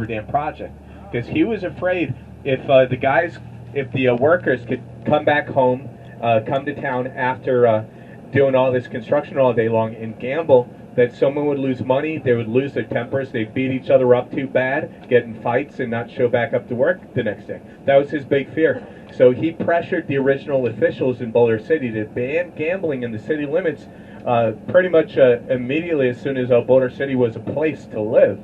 Beaver Dam project, because he was afraid if the workers could come back home, come to town after doing all this construction all day long and gamble, that someone would lose money, they would lose their tempers, they'd beat each other up too bad, get in fights, and not show back up to work the next day. That was his big fear. So he pressured the original officials in Boulder City to ban gambling in the city limits pretty much immediately as soon as Boulder City was a place to live.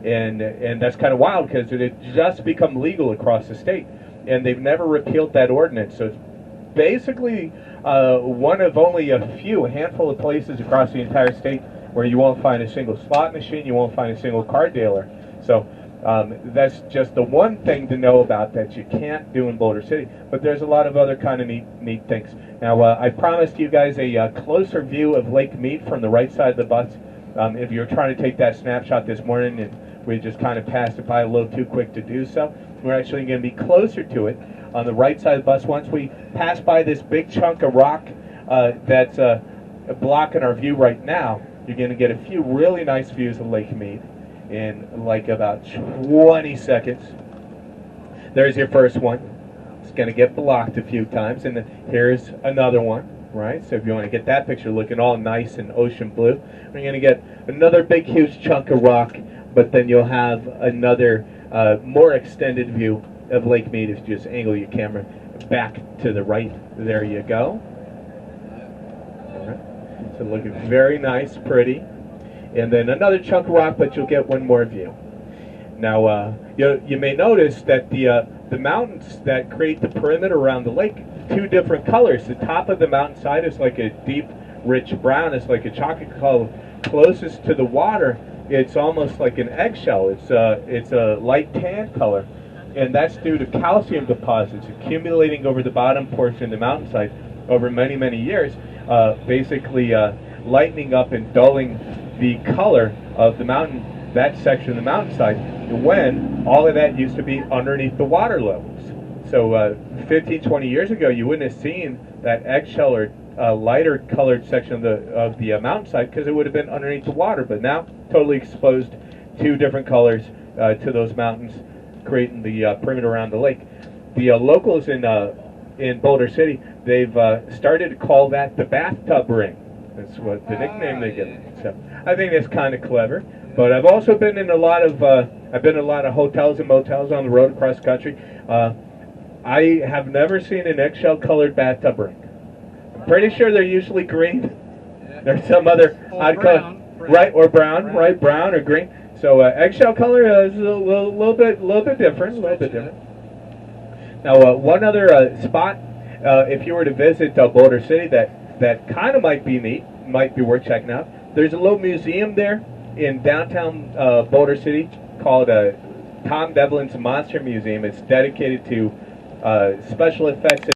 And that's kind of wild because it had just become legal across the state, and they've never repealed that ordinance. So it's basically one of only a handful of places across the entire state where you won't find a single slot machine, you won't find a single card dealer. So that's just the one thing to know about that you can't do in Boulder City. But there's a lot of other kind of neat things. Now, I promised you guys a closer view of Lake Mead from the right side of the bus. If you were trying to take that snapshot this morning and we just kind of passed it by a little too quick to do so, we're actually going to be closer to it on the right side of the bus. Once we pass by this big chunk of rock that's blocking our view right now, you're going to get a few really nice views of Lake Mead in like about 20 seconds. There's your first one. It's going to get blocked a few times, and then here's another one, right? So if you want to get that picture looking all nice and ocean blue, we're going to get another big, huge chunk of rock, but then you'll have another more extended view of Lake Mead if you just angle your camera back to the right. There you go. All right. So looking very nice, pretty. And then another chunk of rock, but you'll get one more view. Now, you may notice that the mountains that create the perimeter around the lake, two different colors. The top of the mountainside is like a deep, rich brown. It's like a chocolate color. Closest to the water, it's almost like an eggshell. It's a light tan color, and that's due to calcium deposits accumulating over the bottom portion of the mountainside over many, many years, basically lightening up and dulling the color of the mountain, that section of the mountainside, when all of that used to be underneath the water levels. So 15, 20 years ago, you wouldn't have seen that eggshell or lighter colored section of the mountainside because it would have been underneath the water. But now, totally exposed, two different colors to those mountains, creating the perimeter around the lake. The locals in Boulder City, they've started to call that the bathtub ring. That's what the nickname they give it. So I think that's kind of clever. But I've also been in a lot of hotels and motels on the road across the country. I have never seen an eggshell-colored bathtub ring. I'm pretty sure they're usually green. There's some other odd color, right, or brown, right, brown or green. So eggshell color is a little bit different, Now, one other spot, if you were to visit Boulder City, that kind of might be neat, might be worth checking out. There's a little museum there in downtown Boulder City called Tom Devlin's Monster Museum. It's dedicated to special effects